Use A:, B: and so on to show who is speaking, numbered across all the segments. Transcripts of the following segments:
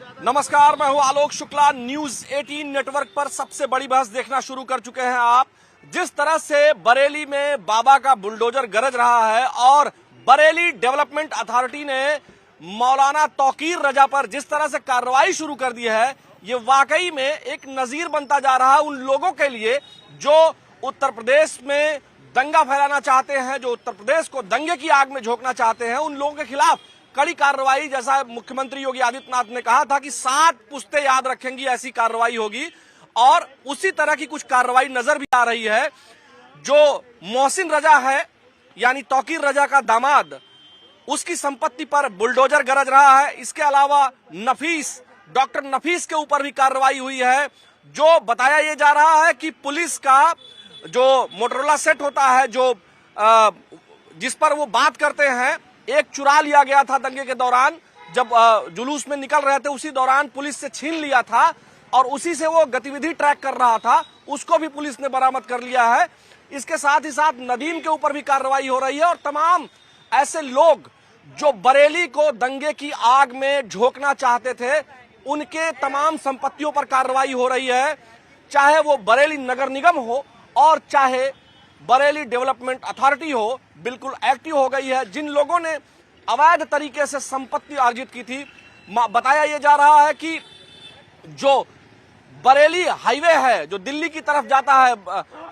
A: नमस्कार, मैं हूं आलोक शुक्ला। न्यूज 18 नेटवर्क पर सबसे बड़ी बहस देखना शुरू कर चुके हैं आप। जिस तरह से बरेली में बाबा का बुलडोजर गरज रहा है और बरेली डेवलपमेंट अथॉरिटी ने मौलाना तौकीर रजा पर जिस तरह से कार्रवाई शुरू कर दी है, ये वाकई में एक नजीर बनता जा रहा है उन लोगों के लिए जो उत्तर प्रदेश में दंगा फैलाना चाहते हैं, जो उत्तर प्रदेश को दंगे की आग में झोंकना चाहते हैं। उन लोगों के खिलाफ कड़ी कार्रवाई, जैसा मुख्यमंत्री योगी आदित्यनाथ ने कहा था कि 7 पुश्तें याद रखेंगी, ऐसी कार्रवाई होगी। और उसी तरह की कुछ कार्रवाई नजर भी आ रही है। जो मोहसिन रजा है यानी तौकीर रजा का दामाद, उसकी संपत्ति पर बुलडोजर गरज रहा है। इसके अलावा डॉक्टर नफीस के ऊपर भी कार्रवाई हुई है। जो बताया यह जा रहा है कि पुलिस का जो मोटरोला सेट होता है, जो जिस पर वो बात करते हैं, एक चुरा लिया गया था दंगे के दौरान। जब जुलूस में निकल रहे थे उसी दौरान पुलिस से छीन लिया था और उसी से वो गतिविधि ट्रैक कर रहा था, उसको भी पुलिस ने बरामद कर लिया है। इसके साथ ही साथ नदीम के ऊपर भी कार्रवाई हो रही है और तमाम ऐसे लोग जो बरेली को दंगे की आग में झोंकना चाहते थे, उनके तमाम संपत्तियों पर कार्रवाई हो रही है। चाहे वो बरेली नगर निगम हो और चाहे बरेली डेवलपमेंट अथॉरिटी हो, बिल्कुल एक्टिव हो गई है। जिन लोगों ने अवैध तरीके से संपत्ति अर्जित की थी, बताया यह जा रहा है कि जो बरेली हाईवे है जो दिल्ली की तरफ जाता है,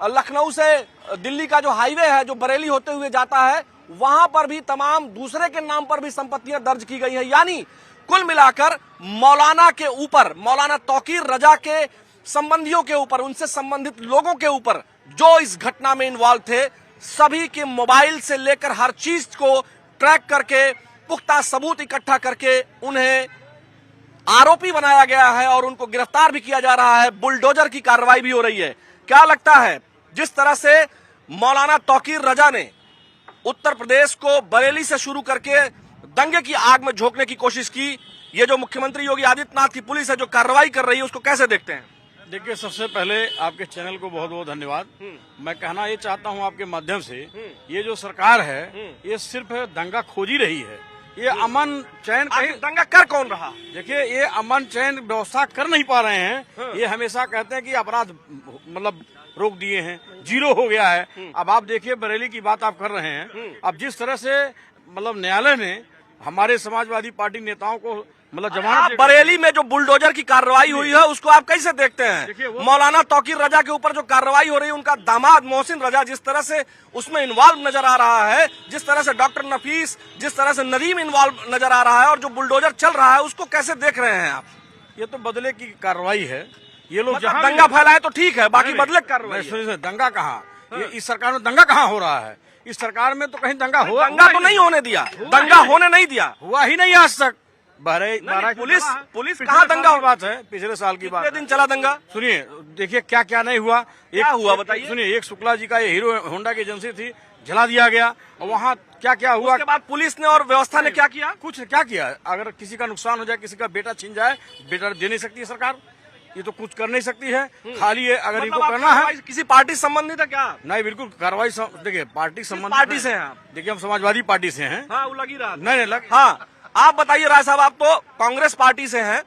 A: लखनऊ से दिल्ली का जो हाईवे है जो बरेली होते हुए जाता है, वहां पर भी तमाम दूसरे के नाम पर भी संपत्तियां दर्ज की गई हैं। यानी कुल मिलाकर मौलाना के ऊपर, मौलाना तौकीर रजा के संबंधियों के ऊपर, उनसे संबंधित लोगों के ऊपर जो इस घटना में इन्वॉल्व थे, सभी के मोबाइल से लेकर हर चीज को ट्रैक करके पुख्ता सबूत इकट्ठा करके उन्हें आरोपी बनाया गया है और उनको गिरफ्तार भी किया जा रहा है। बुलडोजर की कार्रवाई भी हो रही है। क्या लगता है, जिस तरह से मौलाना तौकीर रजा ने उत्तर प्रदेश को बरेली से शुरू करके दंगे की आग में झोंकने की कोशिश की, ये जो मुख्यमंत्री योगी आदित्यनाथ की पुलिस है जो कार्रवाई कर रही है, उसको कैसे देखते हैं?
B: देखिए, सबसे पहले आपके चैनल को बहुत बहुत धन्यवाद। मैं कहना ये चाहता हूं आपके माध्यम से, ये जो सरकार है ये सिर्फ दंगा खोज ही रही है। ये अमन चैन कहीं
A: दंगा कर कौन रहा?
B: देखिए, ये अमन चैन व्यवस्था कर नहीं पा रहे हैं। ये हमेशा कहते हैं कि अपराध मतलब रोक दिए हैं, 0 हो गया है। अब आप देखिए, बरेली की बात आप कर रहे हैं। अब जिस तरह से मतलब न्यायालय ने हमारे समाजवादी पार्टी नेताओं को मतलब जमानत,
A: बरेली में जो बुलडोजर की कार्रवाई हुई है उसको आप कैसे देखते हैं? मौलाना तौकीर रजा के ऊपर जो कार्रवाई हो रही है, उनका दामाद मोहसिन रजा जिस तरह से उसमें इन्वॉल्व नजर आ रहा है, जिस तरह से डॉक्टर नफीस, जिस तरह से नदीम इन्वॉल्व नजर आ रहा है, और जो बुलडोजर चल रहा है, उसको कैसे देख रहे हैं आप?
B: ये तो बदले की कार्रवाई है। ये लोग
A: मतलब दंगा फैलाए तो ठीक है, बाकी बदले की कार्रवाई।
B: दंगा कहाँ, इस सरकार में दंगा कहाँ हो रहा है? इस सरकार में तो कहीं दंगा
A: दंगा तो नहीं होने दिया, दंगा होने नहीं दिया,
B: हुआ ही नहीं आज तक।
A: पुलिस कहाँ दंगा हो?
B: बात है पिछले साल की बात,
A: दिन चला दंगा।
B: सुनिए, देखिए क्या क्या नहीं हुआ।
A: क्या हुआ बताइए।
B: सुनिए, एक शुक्ला जी का ये हीरो होंडा की एजेंसी थी, जला दिया गया। और वहाँ क्या क्या हुआ,
A: उसके बाद पुलिस ने और व्यवस्था ने क्या किया?
B: कुछ क्या किया? अगर किसी का नुकसान हो जाए, किसी का बेटा छिन जाए, बेटा दे नहीं सकती है सरकार। ये तो कुछ कर नहीं सकती है। खाली है अगर इनको करना है।
A: किसी पार्टी संबंधित है क्या?
B: नहीं, बिल्कुल कार्रवाई देखिए पार्टी संबंधित।
A: पार्टी से हैं?
B: देखिए, हम समाजवादी पार्टी से हैं।
A: हाँ, वो लगी रहा।
B: नहीं लग।
A: हाँ, आप बताइए राय साहब, आप तो कांग्रेस पार्टी से हैं,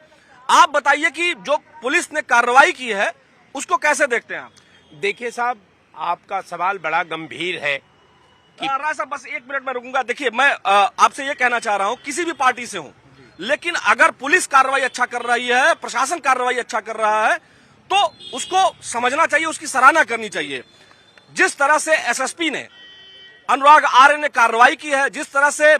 A: आप बताइए कि जो पुलिस ने कार्रवाई की है उसको कैसे देखते हैं आप?
C: देखिए साहब, आपका सवाल बड़ा गंभीर है कि
A: राय साहब बस 1 मिनट में रुकूंगा। देखिए, मैं आपसे ये कहना चाह रहा हूँ, किसी भी पार्टी से हूँ, लेकिन अगर पुलिस कार्रवाई अच्छा कर रही है, प्रशासन कार्रवाई अच्छा कर रहा है, तो उसको समझना चाहिए, उसकी सराहना करनी चाहिए। जिस तरह से एसएसपी ने, अनुराग आर्य ने कार्रवाई की है, जिस तरह से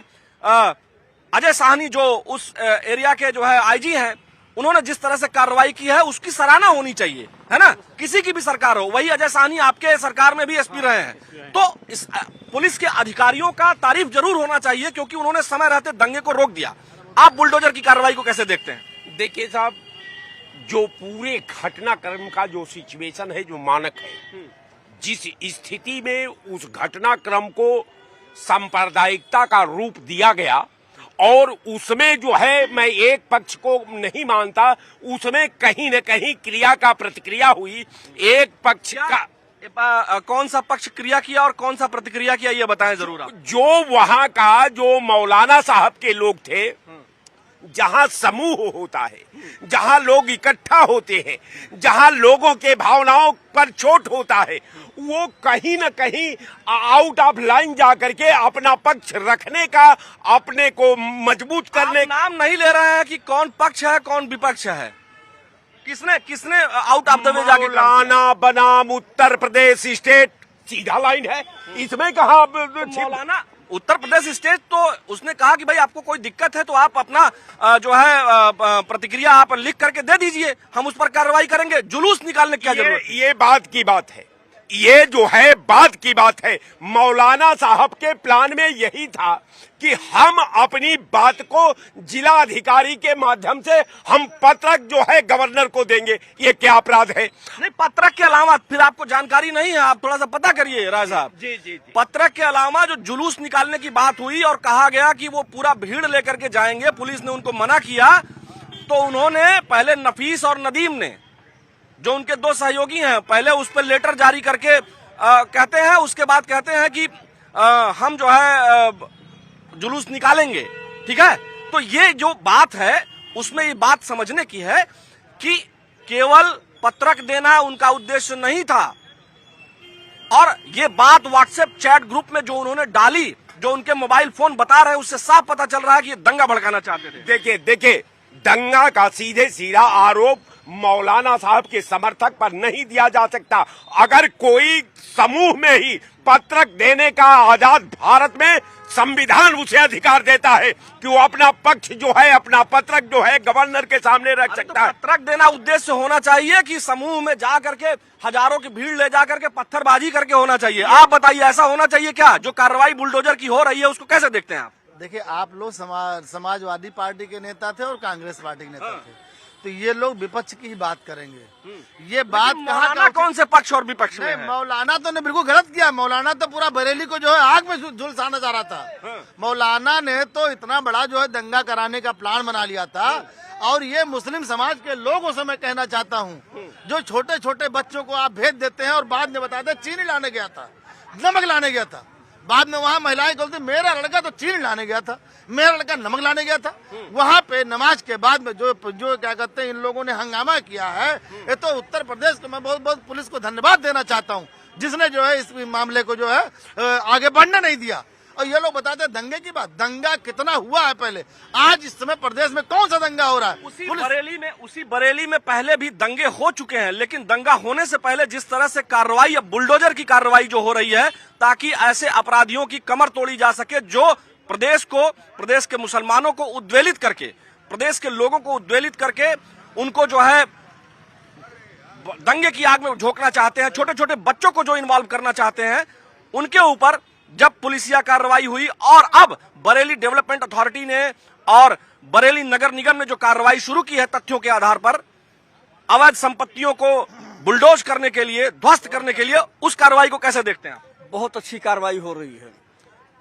A: अजय साहनी जो उस एरिया के जो है आईजी हैं, उन्होंने जिस तरह से कार्रवाई की है, उसकी सराहना होनी चाहिए, है ना? किसी की भी सरकार हो, वही अजय साहनी आपके सरकार में भी एसपी रहे हैं, तो इस पुलिस के अधिकारियों का तारीफ जरूर होना चाहिए क्योंकि उन्होंने समय रहते दंगे को रोक दिया। आप बुलडोजर की कार्रवाई को कैसे देखते हैं?
C: देखिए साहब, जो पूरे घटनाक्रम का जो सिचुएशन है, जो मानक है, जिस स्थिति में उस घटनाक्रम को सांप्रदायिकता का रूप दिया गया, और उसमें जो है, मैं एक पक्ष को नहीं मानता, उसमें कहीं न कहीं क्रिया का प्रतिक्रिया हुई। एक पक्ष का
A: कौन सा पक्ष क्रिया किया और कौन सा प्रतिक्रिया किया, ये बताएं जरूर आप।
C: जो वहां का जो मौलाना साहब के लोग थे, जहां समूह होता है, जहां लोग इकट्ठा होते हैं, जहां लोगों के भावनाओं पर चोट होता है, वो कहीं न कहीं आउट ऑफ लाइन जाकर के अपना पक्ष रखने का, अपने को मजबूत करने
A: आप नाम नहीं ले रहे हैं कि कौन पक्ष है कौन विपक्ष है, किसने आउट ऑफ द वे जाके
C: मौलाना बनाम उत्तर प्रदेश स्टेट सीधा लाइन है, इसमें कहा
A: मौलाना उत्तर प्रदेश स्टेट तो उसने कहा कि भाई आपको कोई दिक्कत है तो आप अपना जो है प्रतिक्रिया आप लिख करके दे दीजिए, हम उस पर कार्रवाई करेंगे, जुलूस निकालने की क्या जरूरत है?
C: ये बात की बात है, ये जो है बात की बात है। मौलाना साहब के प्लान में यही था कि हम अपनी बात को जिला अधिकारी के माध्यम से हम पत्रक जो है गवर्नर को देंगे। ये क्या अपराध है?
A: नहीं, पत्रक के अलावा फिर आपको जानकारी नहीं है, आप थोड़ा सा पता करिए राय साहब।
C: जी।
A: पत्रक के अलावा जो जुलूस निकालने की बात हुई और कहा गया कि वो पूरा भीड़ लेकर के जाएंगे, पुलिस ने उनको मना किया, तो उन्होंने पहले नफीस और नदीम ने, जो उनके दो सहयोगी हैं, पहले उस पर लेटर जारी करके कहते हैं, उसके बाद कहते हैं कि हम जो है जुलूस निकालेंगे। ठीक है, तो ये जो बात है उसमें ये बात समझने की है कि केवल पत्रक देना उनका उद्देश्य नहीं था, और ये बात व्हाट्सएप चैट ग्रुप में जो उन्होंने डाली, जो उनके मोबाइल फोन बता रहे हैं, उससे साफ पता चल रहा है कि ये दंगा भड़काना चाहते थे।
C: देखिए दंगा का सीधे सीधा आरोप मौलाना साहब के समर्थक पर नहीं दिया जा सकता। अगर कोई समूह में ही पत्रक देने का आजाद भारत में संविधान उसे अधिकार देता है कि वो अपना पक्ष जो है, अपना पत्रक जो है गवर्नर के सामने रख सकता है।
A: पत्रक देना उद्देश्य होना चाहिए कि समूह में जा करके हजारों की भीड़ ले जा करके पत्थरबाजी करके होना चाहिए? आप बताइए, ऐसा होना चाहिए क्या? जो कार्रवाई बुलडोजर की हो रही है उसको कैसे देखते हैं आप?
D: देखिए, आप लोग समाजवादी पार्टी के नेता थे और कांग्रेस पार्टी के नेता थे, तो ये लोग विपक्ष की ही बात करेंगे। ये बात
A: मौलाना कौन से पक्ष और विपक्ष में है?
D: मौलाना तो ने बिल्कुल गलत किया। मौलाना तो पूरा बरेली को जो है आग में झुलसाना चाह रहा था। मौलाना ने तो इतना बड़ा जो है दंगा कराने का प्लान बना लिया था। और ये मुस्लिम समाज के लोगों से मैं कहना चाहता हूँ, जो छोटे छोटे बच्चों को आप भेज देते हैं और बाद में बताते चीनी लाने गया था, नमक लाने गया था, बाद में वहाँ महिलाएं बोलती मेरा लड़का तो चीनी लाने गया था, मेरा लड़का नमक लाने गया था। वहाँ पे नमाज के बाद में जो क्या कहते हैं इन लोगों ने हंगामा किया है, ये तो उत्तर प्रदेश को मैं बहुत बहुत पुलिस को धन्यवाद देना चाहता हूँ, जिसने जो है इस मामले को जो है आगे बढ़ने नहीं दिया। और ये लोग बताते हैं दंगे की बात, दंगा कितना हुआ है पहले, आज इस समय प्रदेश में कौन सा दंगा हो रहा है?
A: उसी बरेली में पहले भी दंगे हो चुके हैं, लेकिन दंगा होने से पहले जिस तरह से कार्रवाई, अब बुलडोजर की कार्रवाई जो हो रही है, ताकि ऐसे अपराधियों की कमर तोड़ी जा सके जो प्रदेश के मुसलमानों को उद्वेलित करके, प्रदेश के लोगों को उद्वेलित करके उनको जो है दंगे की आग में झोंकना चाहते हैं, छोटे छोटे बच्चों को जो इन्वॉल्व करना चाहते हैं, उनके ऊपर जब पुलिसिया कार्रवाई हुई और अब बरेली डेवलपमेंट अथॉरिटी ने और बरेली नगर निगम ने जो कार्रवाई शुरू की है तथ्यों के आधार पर अवैध संपत्तियों को बुलडोज करने के लिए, ध्वस्त करने के लिए, उस कार्रवाई को कैसे देखते हैं आप?
E: बहुत अच्छी कार्रवाई हो रही है।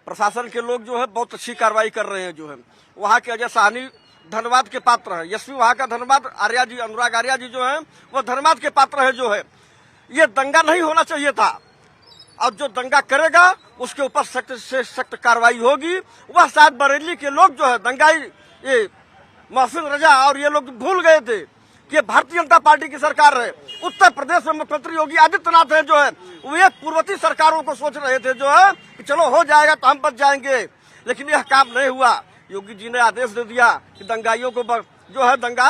E: प्रशासन के लोग जो है बहुत अच्छी कार्रवाई कर रहे हैं। जो है वहाँ के अजय साहनी धन्यवाद के पात्र है, यशवी वहाँ का धन्यवाद, आर्या जी, अनुराग आर्या जी जो है वो धन्यवाद के पात्र है। जो है ये दंगा नहीं होना चाहिए था, और जो दंगा करेगा उसके ऊपर सख्त से सख्त कार्रवाई होगी। वह शायद बरेली के लोग जो है दंगाई, ये मोहसिन रजा और ये लोग भूल गए थे कि ये भारतीय जनता पार्टी की सरकार है। उत्तर प्रदेश में मुख्यमंत्री योगी आदित्यनाथ है जो है वे पूर्ववर्ती सरकारों को सोच रहे थे जो है कि चलो हो जाएगा तो हम बच जाएंगे, लेकिन यह काम नहीं हुआ। योगी जी ने आदेश दे दिया कि दंगाइयों को जो है दंगा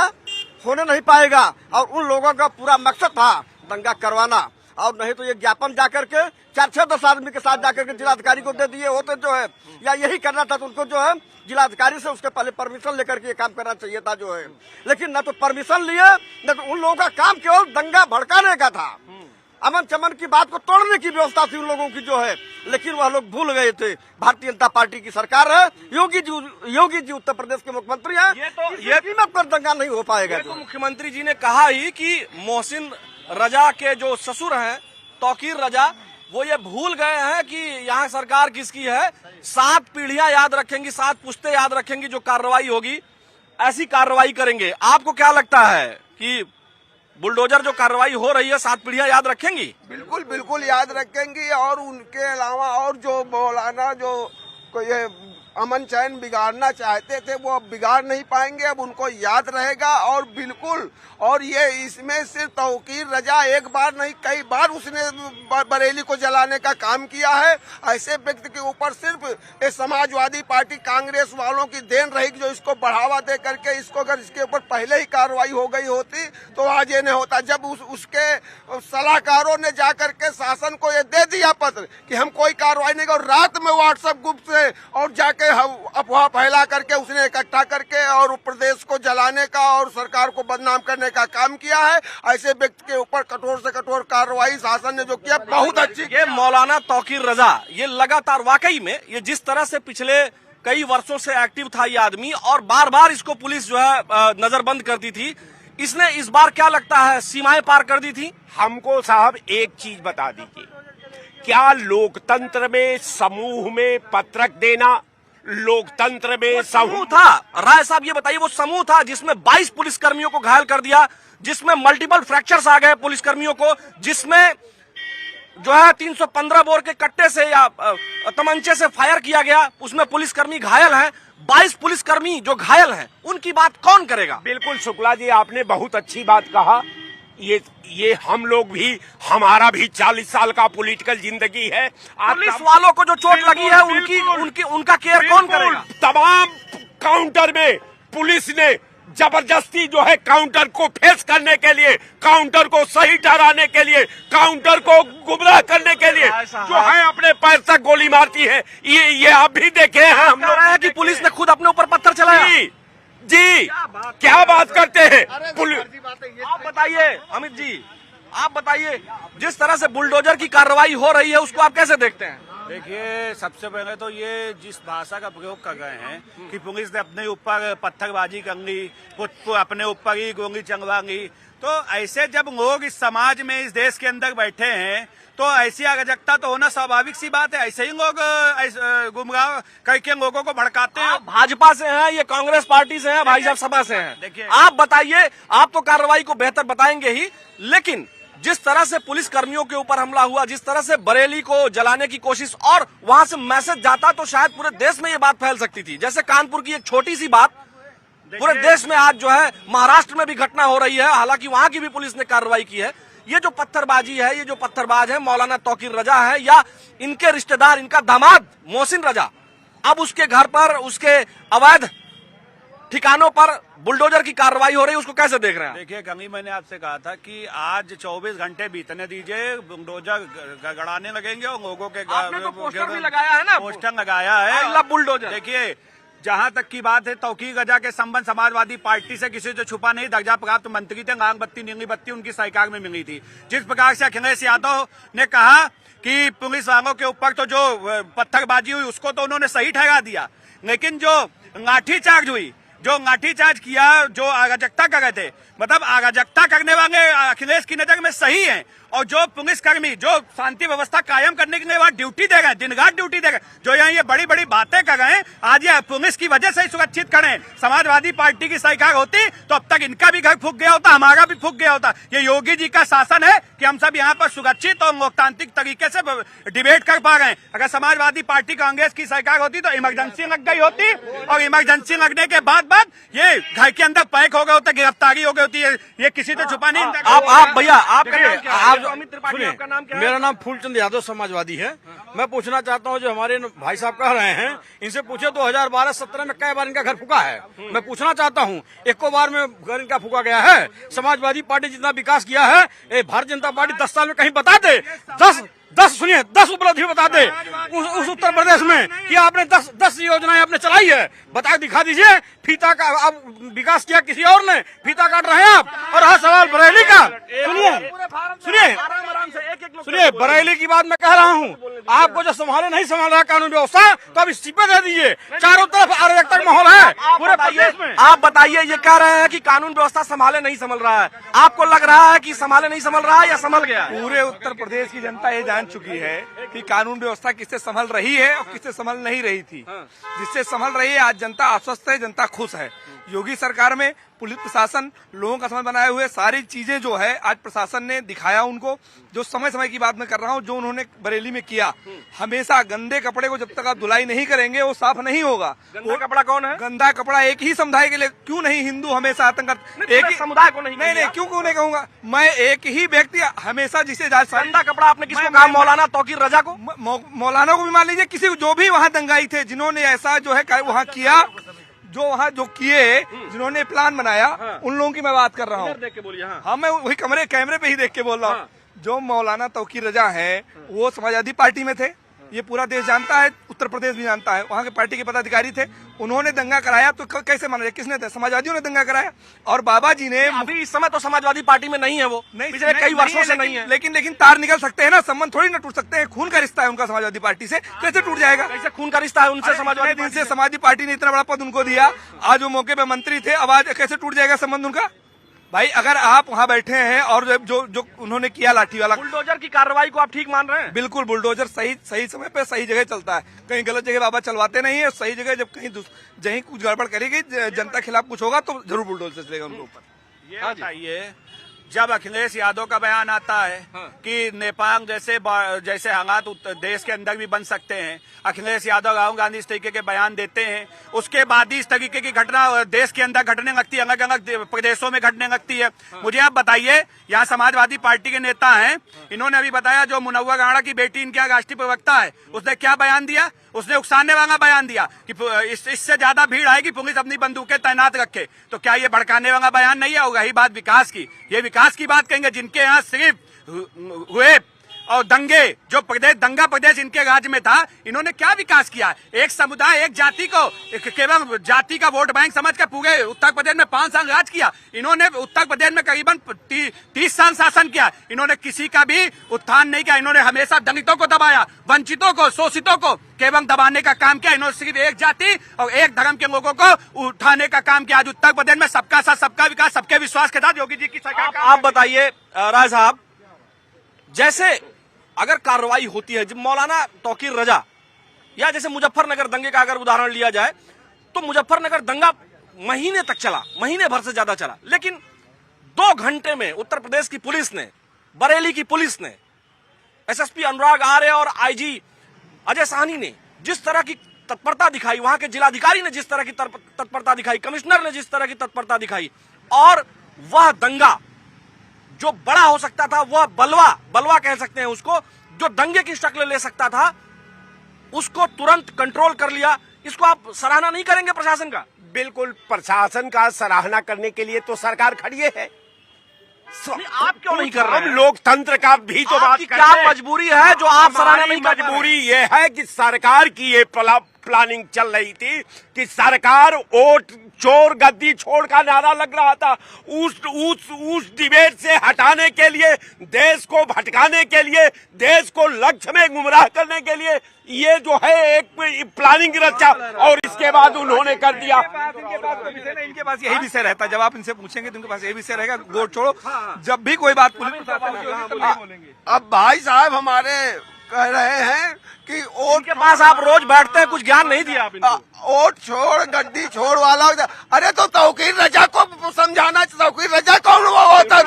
E: होने नहीं पाएगा, और उन लोगों का पूरा मकसद था दंगा करवाना। और नहीं तो ये ज्ञापन जाकर के 4-6-10 आदमी के साथ जाकर के जिलाधिकारी को दे दिए होते जो है, या यही करना था तो उनको जो है जिलाधिकारी से उसके पहले परमिशन लेकर के ये काम करना चाहिए था जो है। लेकिन न तो परमिशन लिए, न तो उन लोगों का काम केवल दंगा भड़काने का था, अमन चमन की बात को तोड़ने की व्यवस्था थी उन लोगों की जो है, लेकिन वह लोग भूल गए थे। भारतीय जनता पार्टी की सरकार है, योगी जी उत्तर प्रदेश के मुख्यमंत्री हैं, ये कीमत पर दंगा नहीं हो पाएगा।
A: तो मुख्यमंत्री जी ने कहा ही कि मोहसिन रजा के जो ससुर हैं तौकीर रजा, वो ये भूल गए हैं कि यहाँ सरकार किसकी है। 7 पीढ़ियां याद रखेंगी, 7 पुश्तें याद रखेंगी, जो कार्रवाई होगी ऐसी कार्रवाई करेंगे। आपको क्या लगता है कि बुलडोजर जो कार्रवाई हो रही है 7 पीढ़ियां याद रखेंगी?
F: बिल्कुल बिल्कुल याद रखेंगी। और उनके अलावा और जो मौलाना जो ये अमन चैन बिगाड़ना चाहते थे वो अब बिगाड़ नहीं पाएंगे, अब उनको याद रहेगा। और बिल्कुल, और ये इसमें सिर्फ तौकीर रजा एक बार नहीं कई बार उसने बरेली को जलाने का काम किया है। ऐसे व्यक्ति के ऊपर सिर्फ ये समाजवादी पार्टी कांग्रेस वालों की देन रहेगी जो इसको बढ़ावा दे करके इसको, अगर इसके ऊपर पहले ही कार्रवाई हो गई होती तो आज ये नहीं होता। जब उसके सलाहकारों ने जाकर के शासन को ये दे दिया पत्र कि हम कोई कार्रवाई नहीं कर, रात में व्हाट्सएप ग्रुप से और जाके अफवाह फैला करके उसने इकट्ठा करके और प्रदेश को जलाने का और सरकार को बदनाम करने का काम किया है। ऐसे व्यक्ति के ऊपर कठोर से कठोर कार्रवाई शासन ने जो किया बहुत अच्छी।
A: ये मौलाना तौकीर रजा ये लगातार वाकई में ये जिस तरह से पिछले कई वर्षों से एक्टिव था ये आदमी और बार बार इसको पुलिस जो है नजरबंद करती थी, इसने इस बार क्या लगता है सीमाएं पार कर दी थी?
C: हमको साहब एक चीज बता दीजिए, क्या लोकतंत्र में समूह में पत्रक देना लोकतंत्र में
A: समूह था? राय साहब ये बताइए, वो समूह था जिसमें 22 पुलिसकर्मियों को घायल कर दिया, जिसमें मल्टीपल फ्रैक्चर्स आ गए पुलिसकर्मियों को, जिसमें जो है 315 बोर के कट्टे से या तमंचे से फायर किया गया, उसमें पुलिसकर्मी घायल हैं। 22 पुलिसकर्मी जो घायल हैं उनकी बात कौन करेगा?
C: बिल्कुल शुक्ला जी, आपने बहुत अच्छी बात कहा। ये हम लोग भी, हमारा भी 40 साल का पॉलिटिकल जिंदगी है।
A: पुलिस वालों को जो चोट लगी है उनका केयर कौन करेगा?
C: तमाम काउंटर में पुलिस ने जबरदस्ती जो है काउंटर को फेस करने के लिए, काउंटर को सही ठहराने के लिए, काउंटर को गुमराह करने के लिए जो है अपने पैर तक गोली मारती है। ये आप भी देखे हैं। हम लोग
A: है कि पुलिस ने खुद अपने ऊपर पत्थर चलाया।
C: जी क्या बात करते हैं
A: आप बताइए अमित जी, आप बताइए जिस तरह से बुलडोजर की कार्रवाई हो रही है उसको आप कैसे देखते हैं?
B: देखिए, सबसे पहले तो ये जिस भाषा का प्रयोग कर रहे हैं कि पुलिस ने अपने ऊपर पत्थरबाजी कर ली, अपने ऊपर ही गोली चंगवा ली, तो ऐसे जब लोग इस समाज में इस देश के अंदर बैठे हैं तो ऐसी अराजकता तो होना स्वाभाविक सी बात है। ऐसे ही लोग गुमराह करके लोगों को भड़काते हैं।
A: भाजपा से हैं, ये कांग्रेस पार्टी से हैं, भाई साहब सपा से हैं।
B: देखिए,
A: आप बताइए, आप तो कार्रवाई को बेहतर बताएंगे ही, लेकिन जिस तरह से पुलिस कर्मियों के ऊपर हमला हुआ, जिस तरह से बरेली को जलाने की कोशिश और वहां से मैसेज जाता तो शायद पूरे देश में ये बात फैल सकती थी। जैसे कानपुर की एक छोटी सी बात पूरे देश में आज जो है, महाराष्ट्र में भी घटना हो रही है, हालांकि वहां की भी पुलिस ने कार्रवाई की है। ये जो पत्थरबाजी है, ये जो पत्थरबाज है मौलाना तौकीर रजा है या इनके रिश्तेदार, इनका दामाद मोहसिन रजा, अब उसके घर पर, उसके अवैध ठिकानों पर बुलडोजर की कार्रवाई हो रही है, उसको कैसे देख रहे हैं?
B: देखिए कहीं मैंने आपसे कहा था कि आज 24 घंटे बीतने दीजिए, बुलडोजर गड़ाने लगेंगे और लोगों के
A: पोस्टर भी लगाया है ना,
B: पोस्टर लगाया है
A: बुलडोजर।
B: देखिए, जहां तक की बात है तौकीर रजा के संबंध समाजवादी पार्टी से किसी से छुपा नहीं। दर्जा प्राप्त मंत्री थे, लाल बत्ती नीली बत्ती उनकी सरकार में मिली थी। जिस प्रकार से अखिलेश यादव ने कहा कि पुलिस वालों के ऊपर तो जो पत्थरबाजी हुई उसको तो उन्होंने सही ठहरा दिया, लेकिन जो लाठीचार्ज हुई, जो लाठीचार्ज किया, जो अराजकता कर रहे थे, मतलब अराजकता करने वाले अखिलेश की नजर में सही हैं, और जो पुलिसकर्मी जो शांति व्यवस्था कायम करने के लिए वहाँ ड्यूटी दे रहे हैं, दिन रात ड्यूटी दे रहे हैं, जो यहाँ ये बड़ी बड़ी बातें कर रहे हैं, आज ये पुलिस की वजह से ही सुरक्षित खड़े। समाजवादी पार्टी की सरकार होती तो अब तक इनका भी घर फूक गया होता, हमारा भी फूक गया होता। ये योगी जी का शासन है कि हम सब यहाँ पर सुरक्षित और लोकतांत्रिक तरीके से डिबेट कर पा रहे हैं। अगर समाजवादी पार्टी कांग्रेस की सरकार होती तो इमरजेंसी लग गई होती, और इमरजेंसी लगने के बाद ये घर के अंदर पैक हो गए होते, गिरफ्तारी हो गई होती है। ये किसी से छुपा नहीं।
A: आप भैया, आपका नाम क्या है? अमित त्रिपाठी, आपका नाम क्या है?
B: मेरा नाम फूलचंद यादव समाजवादी है। मैं पूछना चाहता हूं, जो हमारे भाई साहब कह रहे हैं, इनसे पूछे 2012-17 में कई बार इनका घर फूका है। मैं पूछना चाहता हूं, एको बार में घर इनका फूका गया है? समाजवादी पार्टी जितना विकास किया है, भारतीय जनता पार्टी 10 साल में कहीं बता दे, 10 उपलब्धि बता दे उस उत्तर प्रदेश में कि आपने 10 योजनाएं आपने चलाई है, बता दिखा दीजिए। फीता का अब विकास किया किसी और ने, फीता काट रहे हैं आप। और हाँ, सवाल बरेली का सुनिए, बरेली की बात मैं कह रहा हूँ। आपको जो संभाले नहीं संभाल रहा कानून व्यवस्था, तो अब इस्तीफे दे दीजिए। चारों तरफ अराजकता का माहौल है पूरे प्रदेश में।
A: आप बताइए, ये कह रहे हैं कि कानून व्यवस्था संभाले नहीं संभल रहा है, आपको लग रहा है कि संभाले नहीं संभल रहा है या संभल गया?
G: पूरे उत्तर प्रदेश की जनता ये जान चुकी है कि कानून व्यवस्था किससे संभल रही है और किससे संभल नहीं रही थी। जिससे संभल रही है, आज जनता आश्वस्त है, जनता खुश है। योगी सरकार में पुलिस प्रशासन लोगों का समय बनाए हुए सारी चीजें जो है आज प्रशासन ने दिखाया उनको। जो समय समय की बात मैं कर रहा हूँ, जो उन्होंने बरेली में किया, हमेशा गंदे कपड़े को जब तक आप धुलाई नहीं करेंगे वो साफ नहीं होगा।
A: गंदा कपड़ा कौन है?
G: गंदा कपड़ा एक ही समुदाय के लिए, क्यों नहीं हिंदू हमेशा आतंक एक ही
A: समुदाय को नहीं
G: क्यों नहीं कहूंगा मैं, एक ही व्यक्ति हमेशा जिसे
A: गंदा कपड़ा आपने किसको कहा? मौलाना तौकीर रजा को?
G: मौलाना को भी मान लीजिए, किसी जो भी वहाँ दंगाई थे, जिन्होंने ऐसा जो है वहाँ किया, जो वहाँ जो किए, जिन्होंने प्लान बनाया, उन लोगों की मैं बात कर रहा हूँ।
A: देख के बोलिए।
G: हाँ, मैं वही कैमरे पे ही देख के बोल रहा हूँ। जो मौलाना तौकीर रजा है वो समाजवादी पार्टी में थे, ये पूरा देश जानता है, उत्तर प्रदेश भी जानता है। वहाँ के पार्टी के पदाधिकारी थे, उन्होंने दंगा कराया तो कैसे माना जाए? किसने? समाजवादियों ने दंगा कराया। और बाबा जी ने
A: अभी इस समय तो समाजवादी पार्टी में नहीं है, वो पिछले कई वर्षों से नहीं है।
G: लेकिन तार निकल सकते हैं ना, संबंध थोड़ी ना टूट सकते हैं। खून का रिश्ता है उनका समाजवादी पार्टी से, कैसे टूट जाएगा?
A: कैसे खून का रिश्ता है उनसे?
G: समाजवादी पार्टी ने इतना बड़ा पद उनको दिया, आज वो मौके पे मंत्री थे, अब आज कैसे टूट जाएगा संबंध उनका? भाई अगर आप वहाँ बैठे हैं और जो उन्होंने किया लाठी वाला,
A: बुलडोजर की कार्रवाई को आप ठीक मान रहे हैं?
G: बिल्कुल, बुलडोजर सही समय पे सही जगह चलता है। कहीं गलत जगह बाबा चलवाते नहीं है, सही जगह जब कहीं कुछ गड़बड़ करेगी, जनता के खिलाफ कुछ होगा तो जरूर बुलडोजर चलेगा उनके ऊपर।
H: ये बताइए, जब अखिलेश यादव का बयान आता है कि नेपाल जैसे हालात देश के अंदर भी बन सकते हैं, अखिलेश यादव राहुल गांधी इस तरीके के बयान देते हैं, उसके बाद ही इस तरीके की घटना देश के अंदर घटने लगती है, अलग अलग प्रदेशों में घटने लगती है। मुझे आप बताइए, यहाँ समाजवादी पार्टी के नेता हैं, इन्होंने अभी बताया जो मुनव्वर राणा की बेटी इनके राष्ट्रीय प्रवक्ता है, उसने क्या बयान दिया? उसने उकसाने वाला बयान दिया कि इससे ज्यादा भीड़ आएगी, पुलिस अपनी बंदूकें तैनात रखे। तो क्या ये भड़काने वाला बयान नहीं है? रही बात विकास की, ये विकास की बात कहेंगे जिनके यहाँ सिर्फ हुए और दंगे, जो प्रदेश दंगा प्रदेश इनके राज्य में था, इन्होंने क्या विकास किया? एक समुदाय, एक जाति को केवल जाति का वोट बैंक समझ कर पूरे उत्तर प्रदेश में 5 साल राज किया। इन्होंने उत्तर प्रदेश में करीबन 30 साल शासन किया। इन्होंने किसी का भी उत्थान नहीं किया। इन्होंने हमेशा दलितों को दबाया, वंचितों को, शोषितों को केवल दबाने का काम किया। इन्होंने सिर्फ एक जाति और एक धर्म के लोगों को उठाने का काम किया। आज उत्तर प्रदेश में सबका साथ सबका विकास, सबके विश्वास के साथ योगी जी की सरकार।
A: आप बताइए राय साहब, जैसे अगर कार्रवाई होती है, जब मौलाना तौकीर रजा या जैसे मुजफ्फरनगर दंगे का अगर उदाहरण लिया जाए, तो मुजफ्फरनगर दंगा महीने तक चला, महीने भर से ज्यादा चला, लेकिन 2 घंटे में उत्तर प्रदेश की पुलिस ने, बरेली की पुलिस ने, एसएसपी अनुराग आर्य और आईजी अजय साहनी ने जिस तरह की तत्परता दिखाई, वहां के जिलाधिकारी ने जिस तरह की तत्परता दिखाई, कमिश्नर ने जिस तरह की तत्परता दिखाई, और वह दंगा जो बड़ा हो सकता था, वह बलवा कह सकते हैं उसको, जो दंगे की शक्ल ले सकता था, उसको तुरंत कंट्रोल कर लिया। इसको आप सराहना नहीं करेंगे प्रशासन का?
C: बिल्कुल, प्रशासन का सराहना करने के लिए तो सरकार खड़ी है।
A: आप क्यों नहीं कर रहे हैं?
C: लोकतंत्र का भी तो बात
A: क्या मजबूरी है जो आप सराहना नहीं कर रहे?
C: मजबूरी ये है कि सरकार की ये प्लानिंग चल रही थी कि सरकार वोट चोर गद्दी छोड़ का नारा लग रहा था। उस डिबेट से हटाने के लिए, देश को भटकाने के लिए, देश को लक्ष्य में गुमराह करने के लिए ये जो है एक प्लानिंग रचा, और इसके बाद उन्होंने कर दिया।
G: इनके पास यही विषय रहता है, जब आप इनसे पूछेंगे तो इनके पास यही विषय रहेगा, वोट छोड़ो। जब भी कोई बात पुलिस बोलेंगे।
F: अब भाई साहब हमारे कह रहे हैं कि
A: उनके पास आप रोज बैठते हैं, कुछ ज्ञान नहीं दिया आप इनको?
F: वोट छोड़ गद्दी छोड़ वाला, अरे तो तौकीर रजा को समझाना, तौकीर रजा कौन होता है?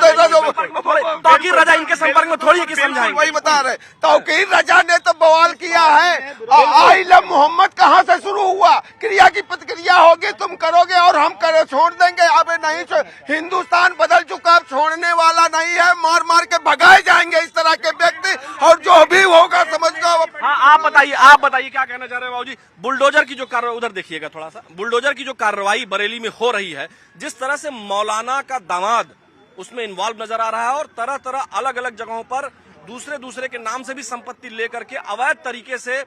A: तौकीर रजा इनके संपर्क में थोड़ी है समझाएंगे।
F: वही बता रहे, तौकीर रजा ने तो बवाल किया है। आइला मोहम्मद कहाँ से शुरू हुआ? क्रिया की प्रतिक्रिया होगी, तुम करोगे और हम छोड़ देंगे। अबे नहीं, हिंदुस्तान बदल चुका, छोड़ने वाला नहीं है। मार मार के भगाए जाएंगे इस तरह के व्यक्ति, और जो भी होगा समझना।
A: आप बताइए क्या कहना चाह रहे हैं बाबूजी? बुलडोजर की जो कार्रवाई, उधर देखिएगा थोड़ा सा, बुलडोजर की जो कार्रवाई बरेली में हो रही है, जिस तरह से मौलाना का दामाद उसमें इन्वॉल्व नजर आ रहा है, और तरह तरह अलग अलग जगहों पर दूसरे के नाम से भी संपत्ति लेकर के अवैध तरीके से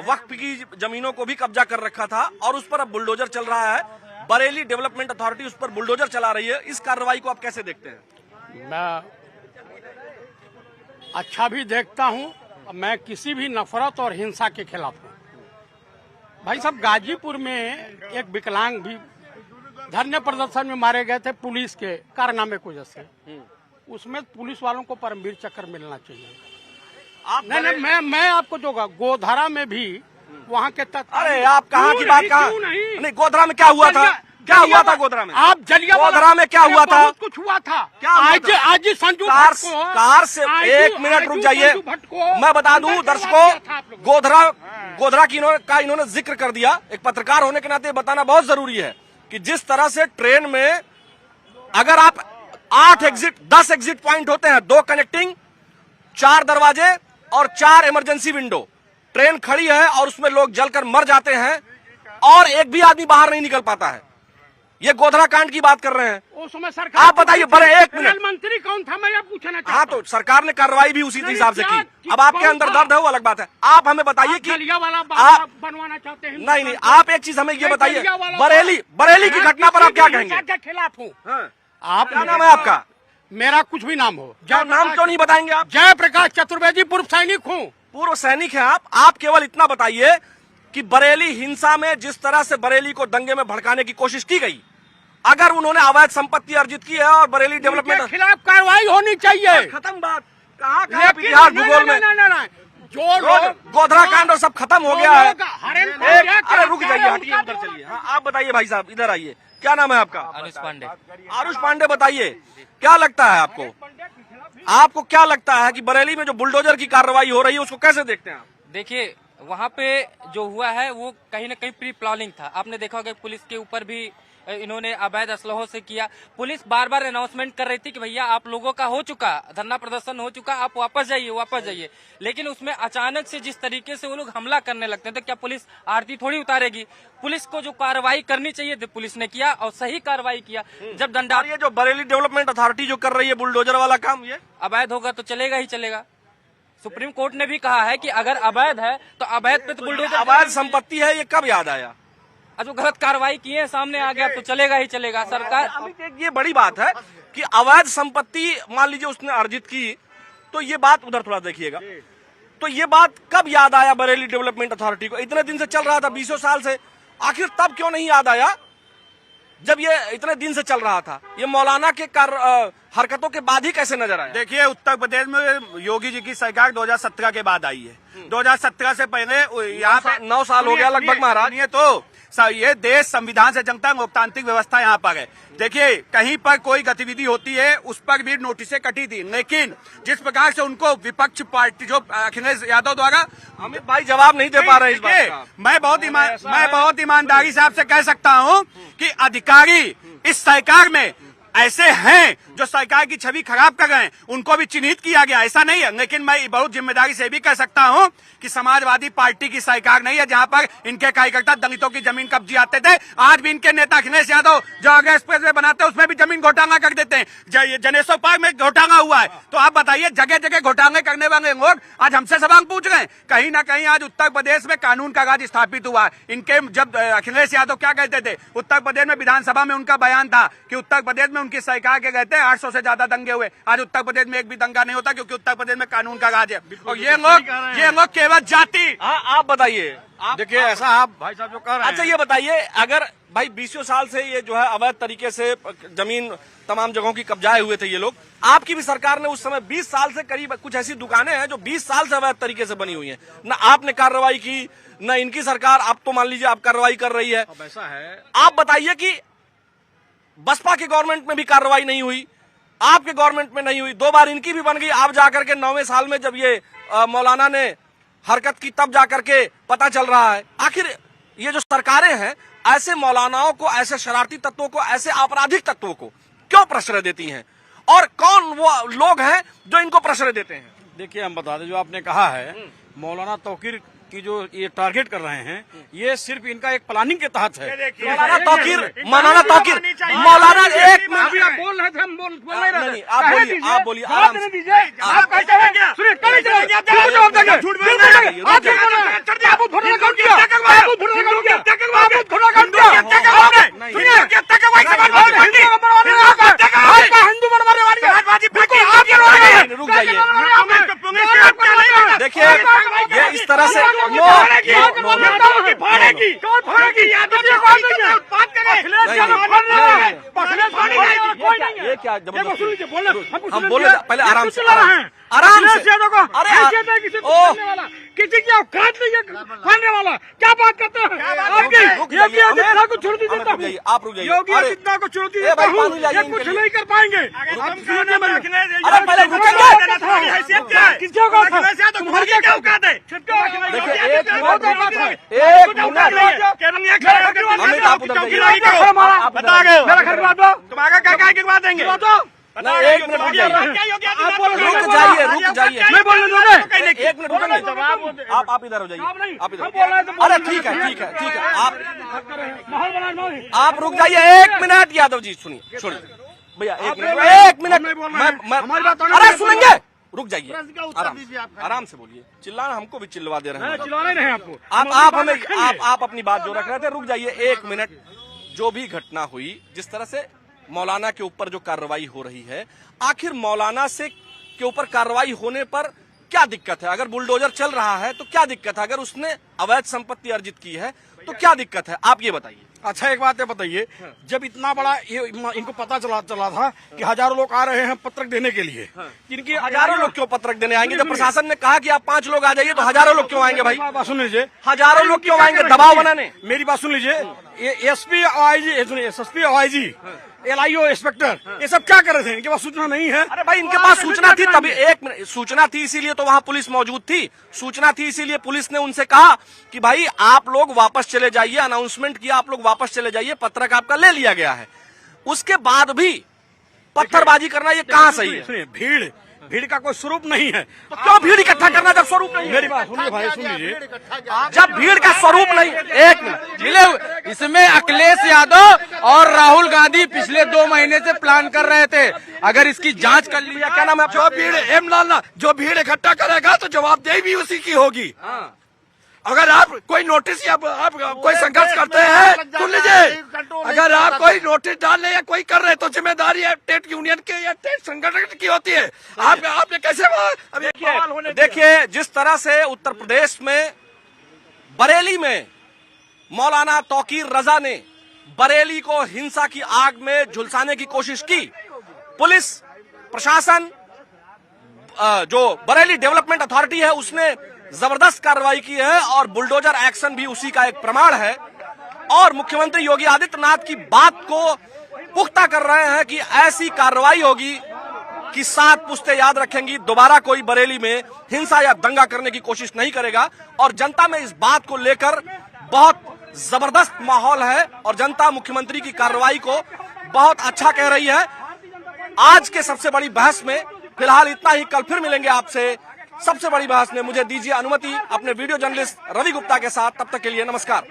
A: वक्फ की जमीनों को भी कब्जा कर रखा था, और उस पर अब बुलडोजर चल रहा है। बरेली डेवलपमेंट अथॉरिटी उस पर बुलडोजर चला रही है। इस कार्रवाई को आप कैसे देखते हैं?
I: मैं अच्छा भी देखता हूं, मैं किसी भी नफरत और हिंसा के खिलाफ हूं। भाई साहब, गाजीपुर में एक विकलांग भी धरने प्रदर्शन में मारे गए थे पुलिस के कारनामे की वजह से। उसमें पुलिस वालों को परमवीर चक्र मिलना चाहिए। नहीं, मैं आपको जो गोधरा में भी वहाँ के
A: अरे आप कहाँ की बात, कहाँ नहीं, गोधरा में क्या हुआ था? क्या हुआ था गोधरा में?
I: आप
A: गोधरा में क्या हुआ था?
I: बहुत कुछ हुआ था।
A: क्या हुआ था?
I: आज संजू
A: कार से एक मिनट रुक जाइए, मैं बता दूं दर्शकों, गोधरा की इन्होंने जिक्र कर दिया। एक पत्रकार होने के नाते बताना बहुत जरूरी है कि जिस तरह से ट्रेन में अगर आप 10 एग्जिट पॉइंट होते हैं, 2 कनेक्टिंग, 4 दरवाजे और 4 इमरजेंसी विंडो, ट्रेन खड़ी है और उसमें लोग जलकर मर जाते हैं और एक भी आदमी बाहर नहीं निकल पाता है। ये गोधरा कांड की बात कर रहे हैं।
I: उस समय सरकार,
A: आप बताइए, बड़े एक मिनट,
I: मंत्री कौन था मैं ये पूछना चाहता हूं।
A: हाँ, तो सरकार ने कार्रवाई भी उसी हिसाब से की। अब आपके अंदर दर्द है वो अलग बात है। आप हमें बताइए कि
I: आप बनवाना चाहते हैं।
A: नहीं, आप एक चीज हमें ये बताइए, बरेली की घटना पर आप क्या कहेंगे?
I: के खिलाफ हूँ।
A: आप, क्या नाम है आपका?
I: मेरा कुछ भी नाम हो,
A: नाम क्यों नहीं बताएंगे आप?
I: जय प्रकाश चतुर्वेदी, पूर्व सैनिक हूँ।
A: पूर्व सैनिक हैं आप केवल इतना बताइए कि बरेली हिंसा में जिस तरह से बरेली को दंगे में भड़काने की कोशिश की गई, अगर उन्होंने अवैध संपत्ति अर्जित की है और बरेली डेवलपमेंट
I: के खिलाफ कार्रवाई होनी चाहिए।
A: खत्म बात, कहाँ इतिहास भूगोल में
I: जो लोग
A: गोधरा कांड और सब खत्म हो गया है। अरे रुक जाइए, हटिए, उधर चलिए। हाँ, आप बताइए भाई साहब, इधर आइए। क्या नाम है आपका?
J: आरुष पांडे।
A: आरुष पांडे, बताइए क्या लगता है आपको क्या लगता है कि बरेली में जो बुलडोजर की कार्रवाई हो रही है उसको कैसे देखते हैं आप?
J: देखिए, वहाँ पे जो हुआ है वो कहीं न कहीं प्री प्लानिंग था। आपने देखा होगा पुलिस के ऊपर भी इन्होंने अवैध असलहों से किया। पुलिस बार बार अनाउंसमेंट कर रही थी कि भैया आप लोगों का हो चुका, धरना प्रदर्शन हो चुका, आप वापस जाइए। लेकिन उसमें अचानक से जिस तरीके से वो लोग हमला करने लगते हैं तो क्या पुलिस आरती थोड़ी उतारेगी? पुलिस को जो कार्रवाई करनी चाहिए थी पुलिस ने किया और सही कार्रवाई किया। जब दंडा,
A: ये जो बरेली डेवलपमेंट अथॉरिटी जो कर रही है बुलडोजर वाला काम, ये
J: अवैध होगा तो चलेगा ही चलेगा। सुप्रीम कोर्ट ने भी कहा है कि अगर अवैध है तो अवैध पे तो बुलडोजर,
A: अवैध संपत्ति है, ये कब याद आया?
J: जो गलत कार्रवाई किए सामने आ गया तो चलेगा ही चलेगा। सरकार,
A: ये बड़ी बात है कि अवैध संपत्ति मान लीजिए उसने अर्जित की, तो ये बात उधर थोड़ा देखिएगा, तो ये बात कब याद आया बरेली डेवलपमेंट अथॉरिटी को? इतने दिन से चल रहा था, 20 साल से, आखिर तब क्यों नहीं याद आया जब ये इतने दिन से चल रहा था? ये मौलाना के हरकतों के बाद ही कैसे नजर आया?
H: देखिए, उत्तर प्रदेश में योगी जी की सरकार 2017 के बाद आई है। 2017 से पहले यहाँ पे
A: 9 साल हो गया लगभग महाराज।
H: ये तो ये देश संविधान से जनता लोकतांत्रिक व्यवस्था यहाँ पर है। देखिए, कहीं पर कोई गतिविधि होती है उस पर भी नोटिसें कटी थी, लेकिन जिस प्रकार से उनको विपक्ष पार्टी जो अखिलेश यादव द्वारा,
A: अमित भाई जवाब नहीं दे पा रहे इस बात का।
H: मैं बहुत ईमानदारी से आपसे कह सकता हूँ कि अधिकारी इस सरकार में ऐसे हैं जो सरकार की छवि खराब कर रहे हैं, उनको भी चिन्हित किया गया, ऐसा नहीं है। लेकिन मैं बहुत जिम्मेदारी से भी कह सकता हूं कि समाजवादी पार्टी की सरकार नहीं है जहां पर इनके कार्यकर्ता दलितों की जमीन कब्जियाते थे। आज भी इनके नेता अखिलेश यादव जो आगे एक्सप्रेस वे बनाते हैं उसमें भी जमीन घोटाला कर देते हैं। जनेश्वर पार्क में घोटाला हुआ है, तो आप बताइए, जगह जगह घोटाले करने वाले लोग आज हमसे सवाल पूछ रहे हैं। कहीं ना कहीं आज उत्तर प्रदेश में कानून का राज स्थापित हुआ है। इनके जब अखिलेश यादव क्या कहते थे, उत्तर प्रदेश में विधानसभा में उनका बयान था कि उत्तर प्रदेश में उनकी सरकार के कहते हैं 800 से ज्यादा दंगे हुए। आज उत्तर प्रदेश में एक भी दंगा नहीं होता क्योंकि उत्तर प्रदेश में कानून का राज है। और ये लोग केवल जाति।
A: हाँ, आप बताइए।
B: देखिए, ऐसा आप भाई साहब जो कह रहे हैं,
A: अच्छा ये बताइए, अगर भाई 20 साल से ये जो है अवैध तरीके से जमीन तमाम जगहों की कब्जाए हुए थे ये लोग, आपकी भी सरकार ने उस समय 20 साल से करीब कुछ ऐसी दुकानें हैं जो 20 साल से अवैध तरीके से बनी हुई हैं, न आपने कार्रवाई की न इनकी सरकार, आप तो मान लीजिए आप कार्रवाई कर रही है।
B: अब ऐसा है,
A: आप बताइए कि बसपा के गवर्नमेंट में भी कार्रवाई नहीं हुई, आपके गवर्नमेंट में नहीं हुई, 2 बार इनकी भी बन गई, आप जाकर के 9वें साल में जब ये मौलाना ने हरकत की तब जाकर के पता चल रहा है। आखिर ये जो सरकारें हैं ऐसे मौलानाओं को, ऐसे शरारती तत्वों को, ऐसे आपराधिक तत्वों को क्यों प्रश्रय देती हैं, और कौन वो लोग हैं जो इनको प्रश्रय देते हैं?
B: देखिए, हम बता दें, जो आपने कहा है मौलाना तौकीर की जो ये टारगेट कर रहे हैं, ये सिर्फ इनका एक प्लानिंग के तहत है।
A: मौलाना तौकीर मौलाना एक मिनट
I: बोल रहे थे, हम बोल
A: नहीं, आप बोलिए आराम से। रुक जाइए, देखिए ये इस तरह से ये क्या जबरदस्ती?
B: सुन लीजिए, बोलना
A: हम बोले पहले आराम से,
B: आराम से।
A: अरे
B: किसी की औकात नहीं है मारने वाला, क्या बात करते हैं आपकी? योगी आदित्यनाथ को चुनौती देता हूँ,
A: आप रुक जाइए।
B: योगी आदित्यनाथ को चुनौती देता हूँ, ये कुछ नहीं कर पाएंगे।
A: अरे पहले रुकेंगे।
B: किसकी औकात है? तुम्हारी क्या औकात है?
A: देखिए एक मिनट, अमित आप उधर जाइए।
B: बता गए मेरा घर गिरवा दो, तुम्हारा क्या गिरवा देंगे?
A: नहीं, एक मिनट रुक जाइए, रुक जाइए।
B: नहीं बोलने दो,
A: एक मिनट रुकेंगे। आप इधर हो जाइए, आप इधर। अरे ठीक है, आप रुक जाइए एक मिनट। यादव जी सुनिए भैया, एक मिनट।
B: हमारी बात
A: अरे सुनेंगे, रुक जाइए, आराम से बोलिए। चिल्लाना, हमको भी चिल्लवा दे रहे हैं।
B: चिल्लाने नहीं आपको,
A: आप हमें आप अपनी बात जो रख रहे थे, रुक जाइए एक मिनट। जो भी घटना हुई, जिस तरह से मौलाना के ऊपर जो कार्रवाई हो रही है, आखिर मौलाना से के ऊपर कार्रवाई होने पर क्या दिक्कत है? अगर बुलडोजर चल रहा है तो क्या दिक्कत है? अगर उसने अवैध संपत्ति अर्जित की है तो क्या दिक्कत है? आप ये बताइए।
B: अच्छा एक बात है, बताइए, जब इतना बड़ा इनको पता चला था कि हजारों लोग आ रहे हैं पत्रक देने के लिए, जिनकी
A: हजारों लोग क्यों पत्रक देने आएंगे? जब प्रशासन ने कहा कि आप 5 लोग आ जाइए तो हजारों लोग क्यों आएंगे? भाई
B: बात सुन लीजिए,
A: हजारों लोग क्यों आएंगे दबाव बनाने?
B: मेरी बात सुन लीजिए, SP IG, SSP IG, LIO inspector, ये सब क्या कर रहे थे? इनके पास सूचना नहीं है?
A: अरे भाई इनके पास सूचना थी, तभी एक मिनट, सूचना थी इसीलिए तो वहां पुलिस मौजूद थी। सूचना थी इसीलिए पुलिस ने उनसे कहा कि भाई आप लोग वापस चले जाइए, अनाउंसमेंट किया, आप लोग वापस चले जाइए, पत्रक आपका ले लिया गया है। उसके बाद भी पत्थरबाजी करना ये कहाँ सही है?
B: भीड़ का कोई स्वरूप नहीं है,
A: तो क्यों भीड़ इकट्ठा करना जब स्वरूप नहीं है?
B: मेरी बात सुनिए भाई, सुन लीजिए,
A: जब भीड़ का स्वरूप नहीं, एक मिनट
K: मिले हुए इसमें अखिलेश यादव और राहुल गांधी पिछले 2 महीने से प्लान कर रहे थे। अगर इसकी जांच कर ली,
A: क्या नाम है?
B: जो भीड़ जो भीड़ इकट्ठा करेगा तो जवाबदेही भी उसी की होगी। अगर आप कोई नोटिस या आप कोई संघर्ष करते हैं, सुन लीजिए, अगर आप कोई नोटिस डाल रहे या कोई कर रहे तो जिम्मेदारी ट्रेड यूनियन के या ट्रेड संगठन की होती है। आपने कैसे
A: देखिए जिस तरह से उत्तर प्रदेश में बरेली में मौलाना तौकीर रजा ने बरेली को हिंसा की आग में झुलसाने की कोशिश की, पुलिस प्रशासन जो बरेली डेवलपमेंट अथॉरिटी है उसने जबरदस्त कार्रवाई की है और बुलडोजर एक्शन भी उसी का एक प्रमाण है। और मुख्यमंत्री योगी आदित्यनाथ की बात को पुख्ता कर रहे हैं कि ऐसी कार्रवाई होगी कि 7 पुश्तें याद रखेंगी, दोबारा कोई बरेली में हिंसा या दंगा करने की कोशिश नहीं करेगा। और जनता में इस बात को लेकर बहुत जबरदस्त माहौल है और जनता मुख्यमंत्री की कार्रवाई को बहुत अच्छा कह रही है। आज के सबसे बड़ी बहस में फिलहाल इतना ही, कल फिर मिलेंगे आपसे सबसे बड़ी बहस में। मुझे दीजिए अनुमति अपने वीडियो जर्नलिस्ट रवि गुप्ता के साथ, तब तक के लिए नमस्कार।